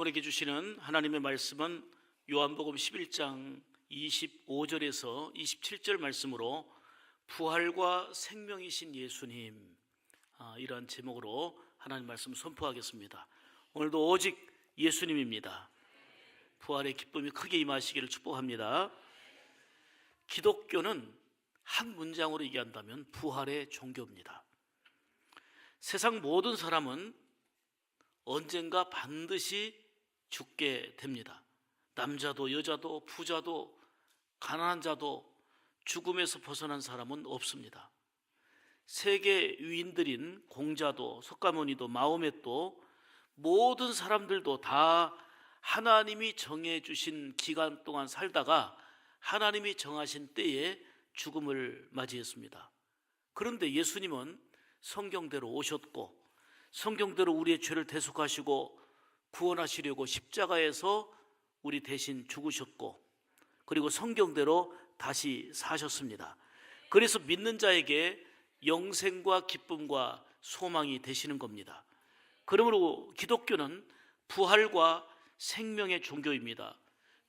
여러분에게 주시는 하나님의 말씀은 요한복음 11장 25절에서 27절 말씀으로 부활과 생명이신 예수님, 이러한 제목으로 하나님 말씀 선포하겠습니다. 오늘도 오직 예수님입니다. 부활의 기쁨이 크게 임하시기를 축복합니다. 기독교는 한 문장으로 얘기한다면 부활의 종교입니다. 세상 모든 사람은 언젠가 반드시 죽게 됩니다. 남자도 여자도 부자도 가난한 자도 죽음에서 벗어난 사람은 없습니다. 세계 위인들인 공자도 석가모니도 마호메도 모든 사람들도 다 하나님이 정해주신 기간 동안 살다가 하나님이 정하신 때에 죽음을 맞이했습니다. 그런데 예수님은 성경대로 오셨고 성경대로 우리의 죄를 대속하시고 구원하시려고 십자가에서 우리 대신 죽으셨고 그리고 성경대로 다시 사셨습니다. 그래서 믿는 자에게 영생과 기쁨과 소망이 되시는 겁니다. 그러므로 기독교는 부활과 생명의 종교입니다.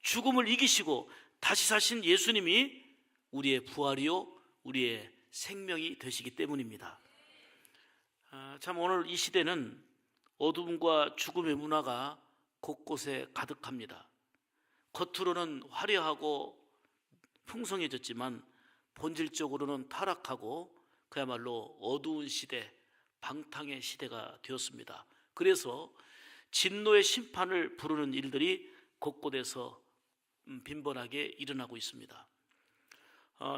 죽음을 이기시고 다시 사신 예수님이 우리의 부활이요 우리의 생명이 되시기 때문입니다. 참 오늘 이 시대는 어둠과 죽음의 문화가 곳곳에 가득합니다. 겉으로는 화려하고 풍성해졌지만 본질적으로는 타락하고 그야말로 어두운 시대, 방탕의 시대가 되었습니다. 그래서 진노의 심판을 부르는 일들이 곳곳에서 빈번하게 일어나고 있습니다.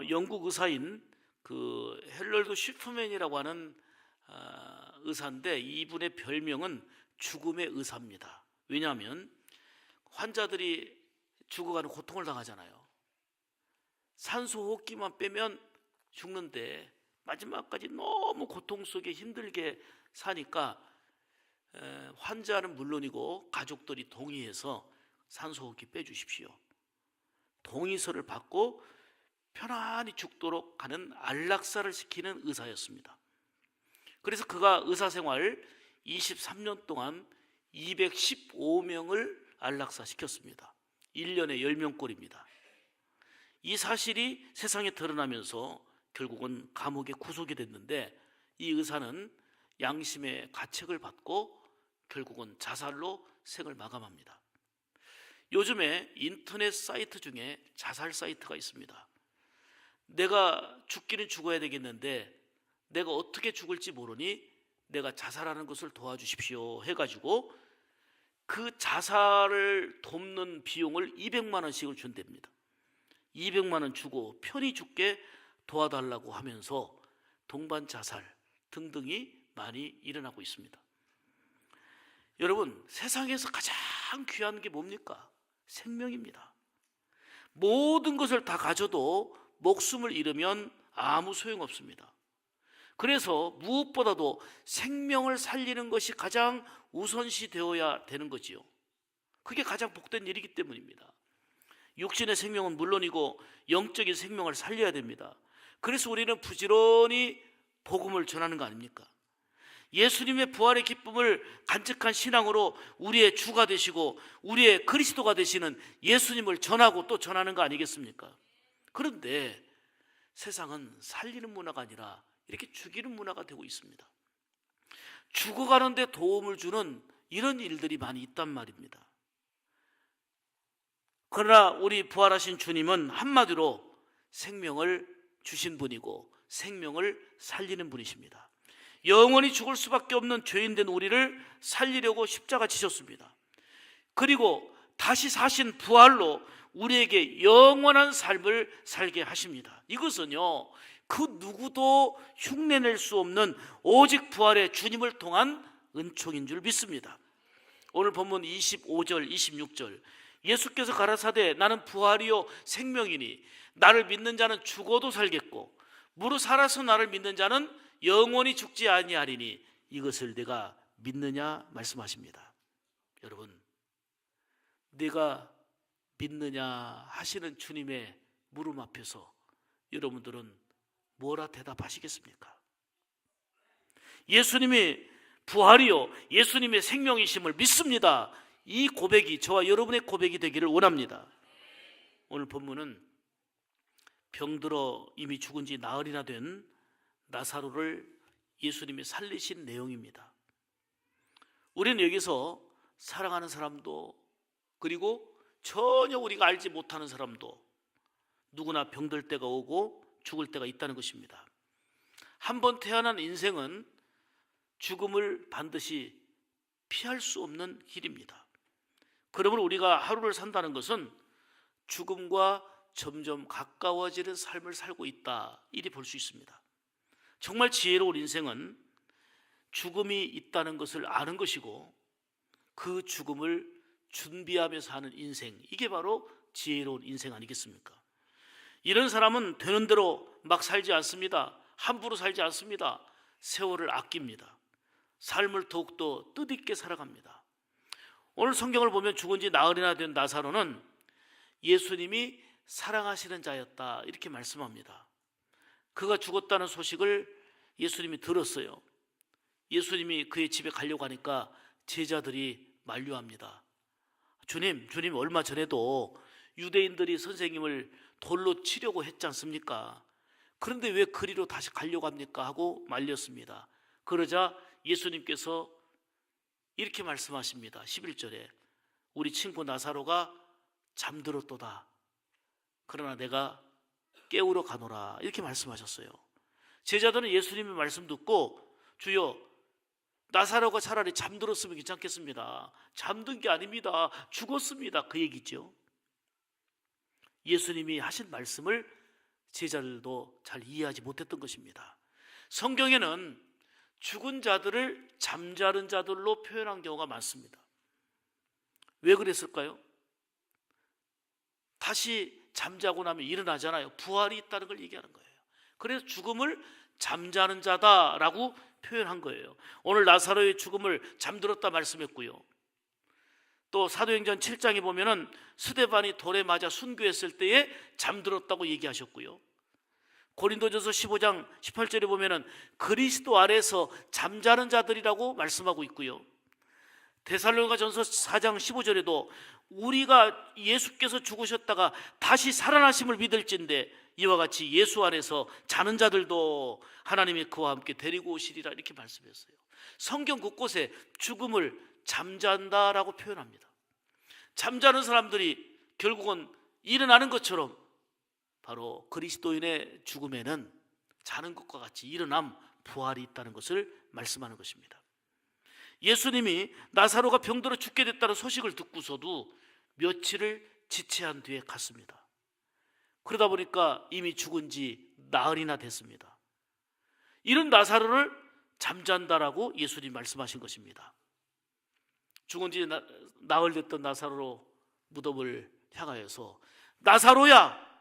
영국 의사인 헬럴드 쉬프맨이라고 하는 의사인데 이분의 별명은 죽음의 의사입니다. 왜냐하면 환자들이 죽어가는 고통을 당하잖아요. 산소 호흡기만 빼면 죽는데 마지막까지 너무 고통 속에 힘들게 사니까 환자는 물론이고 가족들이 동의해서 산소 호흡기 빼주십시오. 동의서를 받고 편안히 죽도록 하는 안락사를 시키는 의사였습니다. 그래서 그가 의사생활 23년 동안 215명을 안락사시켰습니다. 1년에 10명꼴입니다. 이 사실이 세상에 드러나면서 결국은 감옥에 구속이 됐는데 이 의사는 양심의 가책을 받고 결국은 자살로 생을 마감합니다. 요즘에 인터넷 사이트 중에 자살 사이트가 있습니다. 내가 죽기는 죽어야 되겠는데 내가 어떻게 죽을지 모르니 내가 자살하는 것을 도와주십시오 해가지고 그 자살을 돕는 비용을 200만 원씩을 준답니다. 200만 원 주고 편히 죽게 도와달라고 하면서 동반 자살 등등이 많이 일어나고 있습니다. 여러분, 세상에서 가장 귀한 게 뭡니까? 생명입니다. 모든 것을 다 가져도 목숨을 잃으면 아무 소용없습니다. 그래서 무엇보다도 생명을 살리는 것이 가장 우선시 되어야 되는 거지요. 그게 가장 복된 일이기 때문입니다. 육신의 생명은 물론이고 영적인 생명을 살려야 됩니다. 그래서 우리는 부지런히 복음을 전하는 거 아닙니까? 예수님의 부활의 기쁨을 간직한 신앙으로 우리의 주가 되시고 우리의 그리스도가 되시는 예수님을 전하고 또 전하는 거 아니겠습니까? 그런데 세상은 살리는 문화가 아니라 이렇게 죽이는 문화가 되고 있습니다. 죽어가는데 도움을 주는 이런 일들이 많이 있단 말입니다. 그러나 우리 부활하신 주님은 한마디로 생명을 주신 분이고 생명을 살리는 분이십니다. 영원히 죽을 수밖에 없는 죄인된 우리를 살리려고 십자가 지셨습니다. 그리고 다시 사신 부활로 우리에게 영원한 삶을 살게 하십니다. 이것은요 그 누구도 흉내낼 수 없는 오직 부활의 주님을 통한 은총인 줄 믿습니다. 오늘 본문 25절 26절 예수께서 가라사대 나는 부활이요 생명이니 나를 믿는 자는 죽어도 살겠고 무릇 살아서 나를 믿는 자는 영원히 죽지 아니하리니 이것을 내가 믿느냐 말씀하십니다. 여러분, 내가 믿느냐 하시는 주님의 물음 앞에서 여러분들은 뭐라 대답하시겠습니까? 예수님이 부활이요 예수님의 생명이심을 믿습니다. 이 고백이 저와 여러분의 고백이 되기를 원합니다. 오늘 본문은 병들어 이미 죽은 지 나흘이나 된 나사로를 예수님이 살리신 내용입니다. 우리는 여기서 사랑하는 사람도, 그리고 전혀 우리가 알지 못하는 사람도 누구나 병들 때가 오고 죽을 때가 있다는 것입니다. 한번 태어난 인생은 죽음을 반드시 피할 수 없는 길입니다. 그러므로 우리가 하루를 산다는 것은 죽음과 점점 가까워지는 삶을 살고 있다, 이리 볼 수 있습니다. 정말 지혜로운 인생은 죽음이 있다는 것을 아는 것이고 그 죽음을 준비하며 사는 인생, 이게 바로 지혜로운 인생 아니겠습니까? 이런 사람은 되는 대로 막 살지 않습니다. 함부로 살지 않습니다. 세월을 아낍니다. 삶을 더욱더 뜻있게 살아갑니다. 오늘 성경을 보면 죽은 지 나흘이나 된 나사로는 예수님이 사랑하시는 자였다, 이렇게 말씀합니다. 그가 죽었다는 소식을 예수님이 들었어요. 예수님이 그의 집에 가려고 하니까 제자들이 만류합니다. 주님 얼마 전에도 유대인들이 선생님을 돌로 치려고 했지 않습니까? 그런데 왜 그리로 다시 가려고 합니까? 하고 말렸습니다. 그러자 예수님께서 이렇게 말씀하십니다. 11절에 우리 친구 나사로가 잠들었도다. 그러나 내가 깨우러 가노라, 이렇게 말씀하셨어요. 제자들은 예수님의 말씀 듣고 주여, 나사로가 차라리 잠들었으면 괜찮겠습니다. 잠든 게 아닙니다. 죽었습니다. 그 얘기죠. 예수님이 하신 말씀을 제자들도 잘 이해하지 못했던 것입니다. 성경에는 죽은 자들을 잠자는 자들로 표현한 경우가 많습니다. 왜 그랬을까요? 다시 잠자고 나면 일어나잖아요. 부활이 있다는 걸 얘기하는 거예요. 그래서 죽음을 잠자는 자다라고 표현한 거예요. 오늘 나사로의 죽음을 잠들었다 말씀했고요. 또 사도행전 7장에 보면은 스데반이 돌에 맞아 순교했을 때에 잠들었다고 얘기하셨고요. 고린도전서 15장 18절에 보면은 그리스도 아래에서 잠자는 자들이라고 말씀하고 있고요. 데살로니가전서 4장 15절에도 우리가 예수께서 죽으셨다가 다시 살아나심을 믿을진대 이와 같이 예수 안에서 자는 자들도 하나님이 그와 함께 데리고 오시리라, 이렇게 말씀했어요. 성경 곳곳에 죽음을 잠잔다라고 표현합니다. 잠자는 사람들이 결국은 일어나는 것처럼 바로 그리스도인의 죽음에는 자는 것과 같이 일어남, 부활이 있다는 것을 말씀하는 것입니다. 예수님이 나사로가 병들어 죽게 됐다는 소식을 듣고서도 며칠을 지체한 뒤에 갔습니다. 그러다 보니까 이미 죽은 지 나흘이나 됐습니다. 이런 나사로를 잠잔다라고 예수님이 말씀하신 것입니다. 죽은 지 나흘 됐던 나사로 무덤을 향하여서 나사로야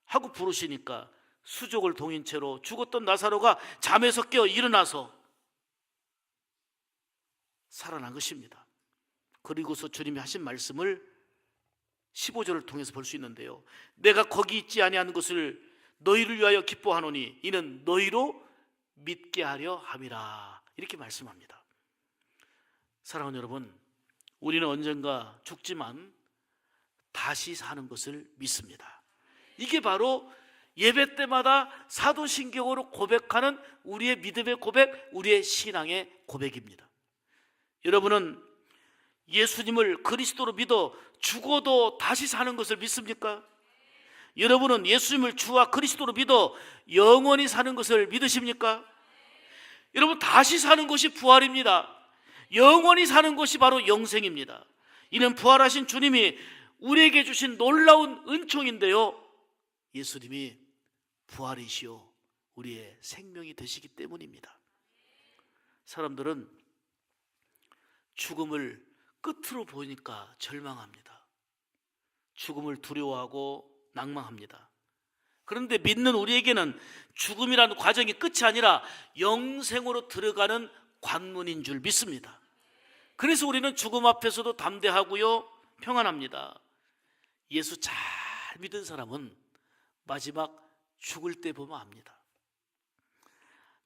하고 부르시니까 수족을 동인 채로 죽었던 나사로가 잠에서 깨어 일어나서 살아난 것입니다. 그리고서 주님이 하신 말씀을 15절을 통해서 볼 수 있는데요. 내가 거기 있지 아니하는 것을 너희를 위하여 기뻐하노니 이는 너희로 믿게 하려 함이라, 이렇게 말씀합니다. 사랑하는 여러분, 우리는 언젠가 죽지만 다시 사는 것을 믿습니다. 이게 바로 예배 때마다 사도신경으로 고백하는 우리의 믿음의 고백, 우리의 신앙의 고백입니다. 여러분은 예수님을 그리스도로 믿어 죽어도 다시 사는 것을 믿습니까? 여러분은 예수님을 주와 그리스도로 믿어 영원히 사는 것을 믿으십니까? 여러분, 다시 사는 것이 부활입니다. 영원히 사는 것이 바로 영생입니다. 이는 부활하신 주님이 우리에게 주신 놀라운 은총인데요, 예수님이 부활이시오 우리의 생명이 되시기 때문입니다. 사람들은 죽음을 끝으로 보니까 절망합니다. 죽음을 두려워하고 낭망합니다. 그런데 믿는 우리에게는 죽음이라는 과정이 끝이 아니라 영생으로 들어가는 관문인 줄 믿습니다. 그래서 우리는 죽음 앞에서도 담대하고요, 평안합니다. 예수 잘 믿은 사람은 마지막 죽을 때 보면 압니다.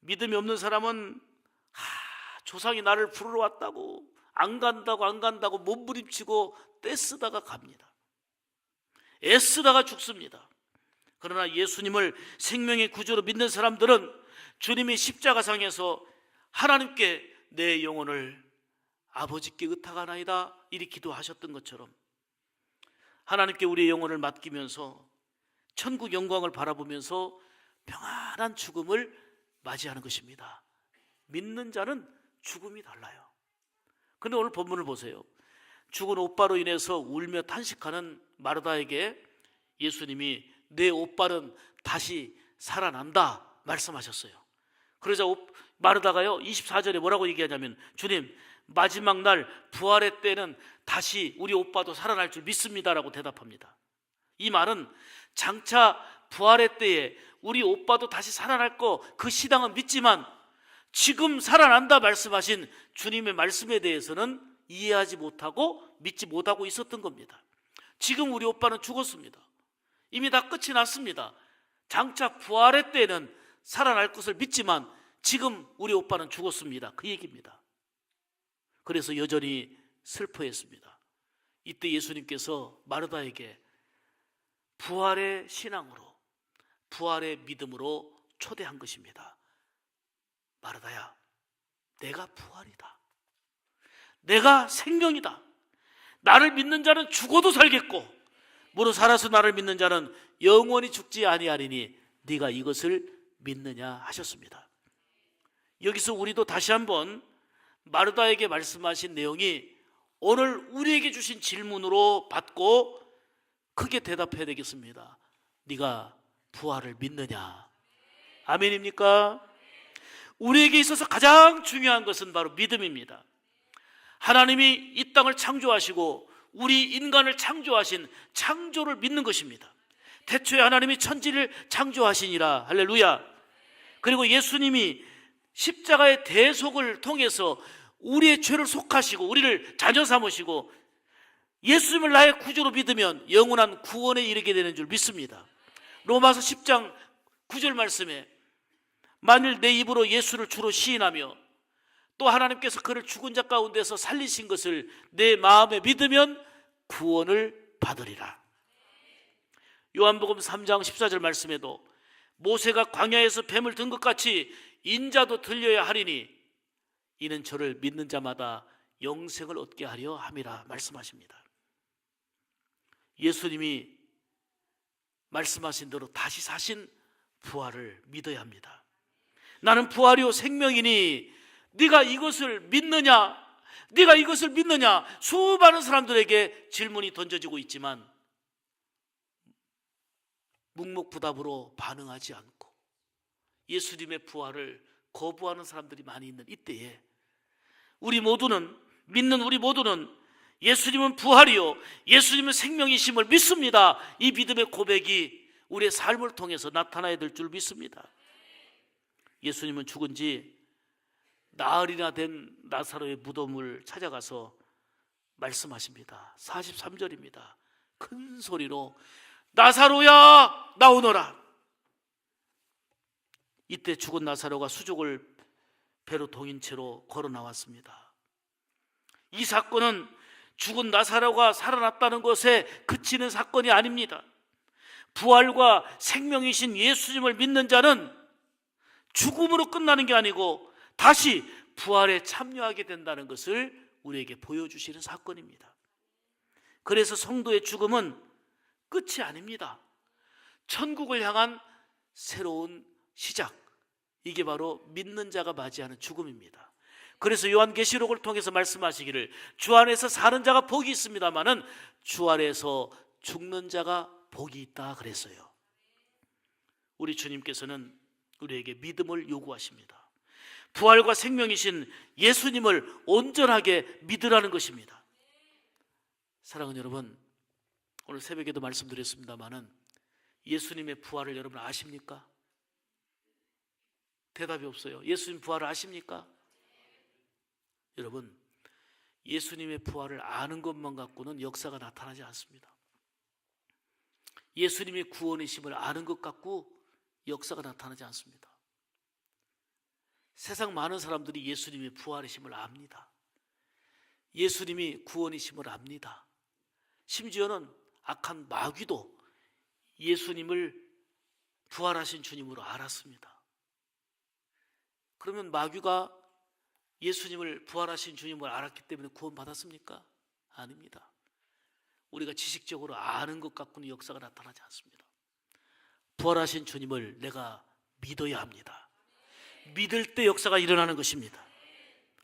믿음이 없는 사람은 조상이 나를 부르러 왔다고, 안 간다고 몸부림치고 떼쓰다가 갑니다. 애쓰다가 죽습니다. 그러나 예수님을 생명의 구주로 믿는 사람들은 주님이 십자가상에서 하나님께 내 영혼을 아버지께 의탁하나이다 이리 기도하셨던 것처럼 하나님께 우리의 영혼을 맡기면서 천국 영광을 바라보면서 평안한 죽음을 맞이하는 것입니다. 믿는 자는 죽음이 달라요. 그런데 오늘 본문을 보세요. 죽은 오빠로 인해서 울며 탄식하는 마르다에게 예수님이 내 오빠는 다시 살아난다 말씀하셨어요. 그러자 마르다가요 24절에 뭐라고 얘기하냐면 주님 마지막 날 부활의 때는 다시 우리 오빠도 살아날 줄 믿습니다라고 대답합니다. 이 말은 장차 부활의 때에 우리 오빠도 다시 살아날 거 그 시당은 믿지만 지금 살아난다 말씀하신 주님의 말씀에 대해서는 이해하지 못하고 믿지 못하고 있었던 겁니다. 지금 우리 오빠는 죽었습니다. 이미 다 끝이 났습니다. 장차 부활의 때는 살아날 것을 믿지만 지금 우리 오빠는 죽었습니다. 그 얘기입니다. 그래서 여전히 슬퍼했습니다. 이때 예수님께서 마르다에게 부활의 신앙으로 부활의 믿음으로 초대한 것입니다. 마르다야, 내가 부활이다. 내가 생명이다. 나를 믿는 자는 죽어도 살겠고 무릇 살아서 나를 믿는 자는 영원히 죽지 아니하리니 네가 이것을 믿느냐 하셨습니다. 여기서 우리도 다시 한번 마르다에게 말씀하신 내용이 오늘 우리에게 주신 질문으로 받고 크게 대답해야 되겠습니다. 네가 부활을 믿느냐? 아멘입니까? 우리에게 있어서 가장 중요한 것은 바로 믿음입니다. 하나님이 이 땅을 창조하시고 우리 인간을 창조하신 창조를 믿는 것입니다. 태초에 하나님이 천지를 창조하시니라. 할렐루야. 그리고 예수님이 십자가의 대속을 통해서 우리의 죄를 속하시고 우리를 자녀 삼으시고 예수님을 나의 구주로 믿으면 영원한 구원에 이르게 되는 줄 믿습니다. 로마서 10장 9절 말씀에 만일 내 입으로 예수를 주로 시인하며 또 하나님께서 그를 죽은 자 가운데서 살리신 것을 내 마음에 믿으면 구원을 받으리라. 요한복음 3장 14절 말씀에도 모세가 광야에서 뱀을 든 것 같이 인자도 들려야 하리니 이는 저를 믿는 자마다 영생을 얻게 하려 함이라 말씀하십니다. 예수님이 말씀하신 대로 다시 사신 부활을 믿어야 합니다. 나는 부활이요 생명이니 네가 이것을 믿느냐? 네가 이것을 믿느냐? 수많은 사람들에게 질문이 던져지고 있지만 묵묵부답으로 반응하지 않고 예수님의 부활을 거부하는 사람들이 많이 있는 이때에 우리 모두는 믿는 우리 모두는 예수님은 부활이요 예수님은 생명이심을 믿습니다. 이 믿음의 고백이 우리의 삶을 통해서 나타나야 될 줄 믿습니다. 예수님은 죽은 지 나흘이나 된 나사로의 무덤을 찾아가서 말씀하십니다. 43절입니다. 큰 소리로 나사로야 나오너라. 이때 죽은 나사로가 수족을 배로 동인 채로 걸어 나왔습니다. 이 사건은 죽은 나사로가 살아났다는 것에 그치는 사건이 아닙니다. 부활과 생명이신 예수님을 믿는 자는 죽음으로 끝나는 게 아니고 다시 부활에 참여하게 된다는 것을 우리에게 보여주시는 사건입니다. 그래서 성도의 죽음은 끝이 아닙니다. 천국을 향한 새로운 시작, 이게 바로 믿는 자가 맞이하는 죽음입니다. 그래서 요한계시록을 통해서 말씀하시기를 주 안에서 사는 자가 복이 있습니다마는 주 안에서 죽는 자가 복이 있다 그랬어요. 우리 주님께서는 우리에게 믿음을 요구하십니다. 부활과 생명이신 예수님을 온전하게 믿으라는 것입니다. 사랑하는 여러분, 오늘 새벽에도 말씀드렸습니다마는 예수님의 부활을 여러분 아십니까? 대답이 없어요. 예수님 부활을 아십니까? 여러분, 예수님의 부활을 아는 것만 갖고는 역사가 나타나지 않습니다. 예수님의 구원이심을 아는 것 갖고 역사가 나타나지 않습니다. 세상 많은 사람들이 예수님의 부활이심을 압니다. 예수님이 구원이심을 압니다. 심지어는 악한 마귀도 예수님을 부활하신 주님으로 알았습니다. 그러면 마귀가 예수님을 부활하신 주님을 알았기 때문에 구원받았습니까? 아닙니다. 우리가 지식적으로 아는 것 갖고는 역사가 나타나지 않습니다. 부활하신 주님을 내가 믿어야 합니다. 믿을 때 역사가 일어나는 것입니다.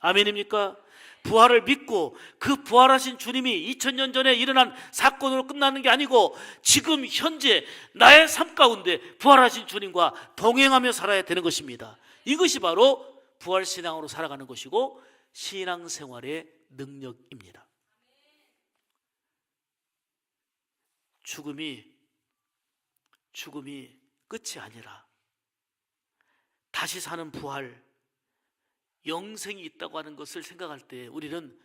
아멘입니까? 부활을 믿고 그 부활하신 주님이 2000년 전에 일어난 사건으로 끝나는 게 아니고 지금 현재 나의 삶 가운데 부활하신 주님과 동행하며 살아야 되는 것입니다. 이것이 바로 부활신앙으로 살아가는 것이고 신앙생활의 능력입니다. 죽음이 끝이 아니라 다시 사는 부활, 영생이 있다고 하는 것을 생각할 때 우리는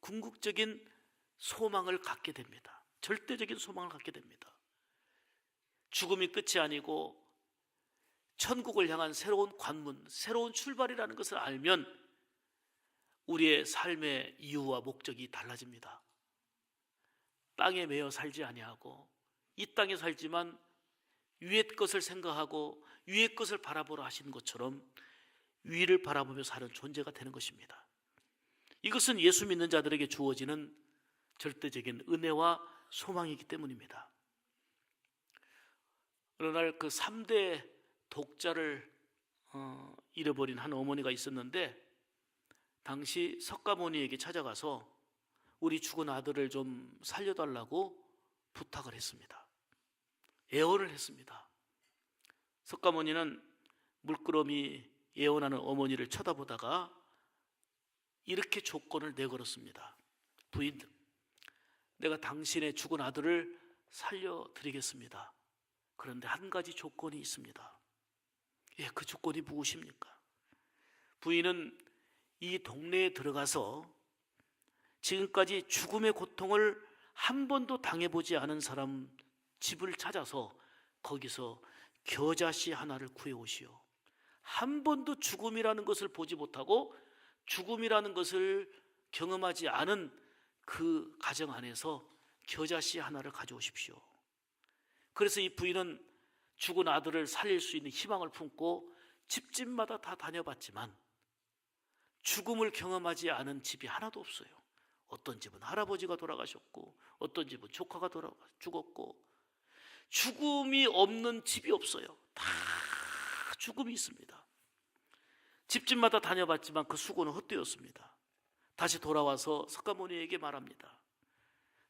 궁극적인 소망을 갖게 됩니다. 절대적인 소망을 갖게 됩니다. 죽음이 끝이 아니고 천국을 향한 새로운 관문, 새로운 출발이라는 것을 알면 우리의 삶의 이유와 목적이 달라집니다. 땅에 매여 살지 아니하고 이 땅에 살지만 위의 것을 생각하고 위의 것을 바라보라 하시는 것처럼 위를 바라보며 사는 존재가 되는 것입니다. 이것은 예수 믿는 자들에게 주어지는 절대적인 은혜와 소망이기 때문입니다. 어느 날 그 3대 독자를 잃어버린 한 어머니가 있었는데 당시 석가모니에게 찾아가서 우리 죽은 아들을 좀 살려달라고 부탁을 했습니다. 애원을 했습니다. 석가모니는 물끄러미 애원하는 어머니를 쳐다보다가 이렇게 조건을 내걸었습니다. 부인, 내가 당신의 죽은 아들을 살려드리겠습니다. 그런데 한 가지 조건이 있습니다. 예, 그 조건이 무엇입니까? 부인은 이 동네에 들어가서 지금까지 죽음의 고통을 한 번도 당해보지 않은 사람 집을 찾아서 거기서 겨자씨 하나를 구해오시오. 한 번도 죽음이라는 것을 보지 못하고 죽음이라는 것을 경험하지 않은 그 가정 안에서 겨자씨 하나를 가져오십시오. 그래서 이 부인은 죽은 아들을 살릴 수 있는 희망을 품고 집집마다 다 다녀봤지만 죽음을 경험하지 않은 집이 하나도 없어요. 어떤 집은 할아버지가 돌아가셨고 어떤 집은 조카가 죽었고 죽음이 없는 집이 없어요. 다 죽음이 있습니다. 집집마다 다녀봤지만 그 수고는 헛되었습니다. 다시 돌아와서 석가모니에게 말합니다.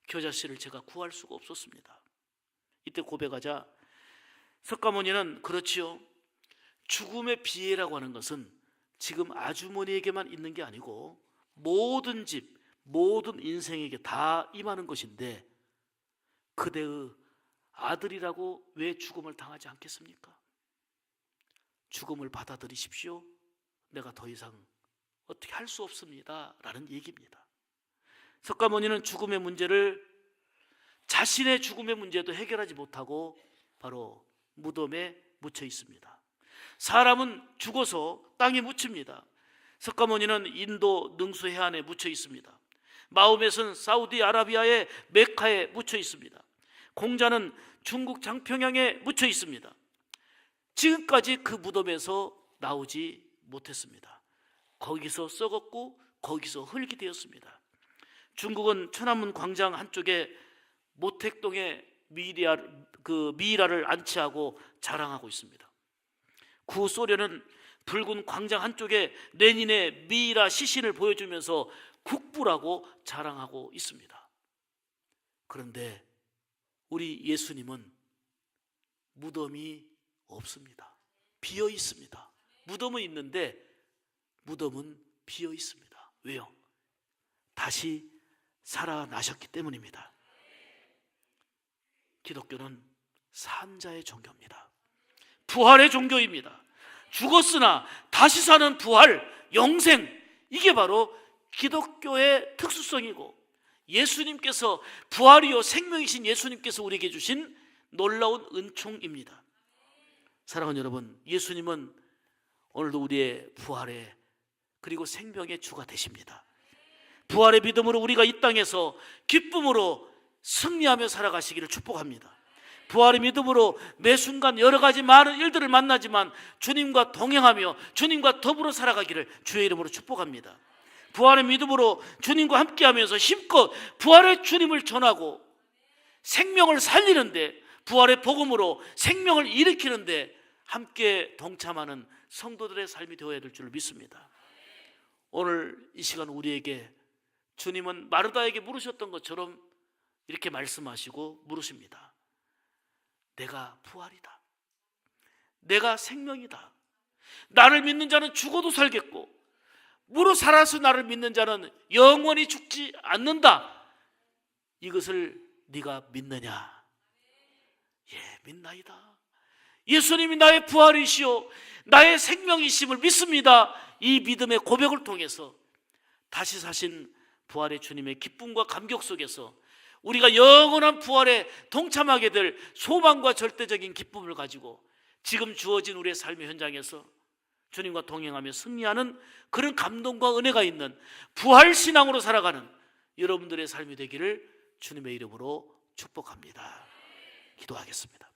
겨자씨를 제가 구할 수가 없었습니다. 이때 고백하자 석가모니는 그렇지요. 죽음의 비애라고 하는 것은 지금 아주머니에게만 있는 게 아니고 모든 집, 모든 인생에게 다 임하는 것인데 그대의 아들이라고 왜 죽음을 당하지 않겠습니까? 죽음을 받아들이십시오. 내가 더 이상 어떻게 할 수 없습니다. 라는 얘기입니다. 석가모니는 죽음의 문제를 자신의 죽음의 문제도 해결하지 못하고 바로 무덤에 묻혀 있습니다. 사람은 죽어서 땅에 묻힙니다. 석가모니는 인도 능수 해안에 묻혀 있습니다. 마호멧은 사우디아라비아의 메카에 묻혀 있습니다. 공자는 중국 장평양에 묻혀 있습니다. 지금까지 그 무덤에서 나오지 못했습니다. 거기서 썩었고 거기서 흙이 되었습니다. 중국은 천안문 광장 한쪽에 모택동에 미이라를 안치하고 자랑하고 있습니다. 구소련은 붉은 광장 한쪽에 레닌의 미이라 시신을 보여주면서 국부라고 자랑하고 있습니다. 그런데 우리 예수님은 무덤이 없습니다. 비어 있습니다. 무덤은 있는데 무덤은 비어 있습니다. 왜요? 다시 살아나셨기 때문입니다. 기독교는 산자의 종교입니다. 부활의 종교입니다. 죽었으나 다시 사는 부활, 영생, 이게 바로 기독교의 특수성이고 예수님께서 부활이요 생명이신 예수님께서 우리에게 주신 놀라운 은총입니다. 사랑하는 여러분, 예수님은 오늘도 우리의 부활의 그리고 생명의 주가 되십니다. 부활의 믿음으로 우리가 이 땅에서 기쁨으로 승리하며 살아가시기를 축복합니다. 부활의 믿음으로 매 순간 여러 가지 많은 일들을 만나지만 주님과 동행하며 주님과 더불어 살아가기를 주의 이름으로 축복합니다. 부활의 믿음으로 주님과 함께하면서 힘껏 부활의 주님을 전하고 생명을 살리는데, 부활의 복음으로 생명을 일으키는데 함께 동참하는 성도들의 삶이 되어야 될 줄 믿습니다. 오늘 이 시간 우리에게 주님은 마르다에게 물으셨던 것처럼 이렇게 말씀하시고 물으십니다. 내가 부활이다. 내가 생명이다. 나를 믿는 자는 죽어도 살겠고 무릇 살아서 나를 믿는 자는 영원히 죽지 않는다. 이것을 네가 믿느냐? 예, 믿나이다. 예수님이 나의 부활이시오 나의 생명이심을 믿습니다. 이 믿음의 고백을 통해서 다시 사신 부활의 주님의 기쁨과 감격 속에서 우리가 영원한 부활에 동참하게 될 소망과 절대적인 기쁨을 가지고 지금 주어진 우리의 삶의 현장에서 주님과 동행하며 승리하는 그런 감동과 은혜가 있는 부활신앙으로 살아가는 여러분들의 삶이 되기를 주님의 이름으로 축복합니다. 기도하겠습니다.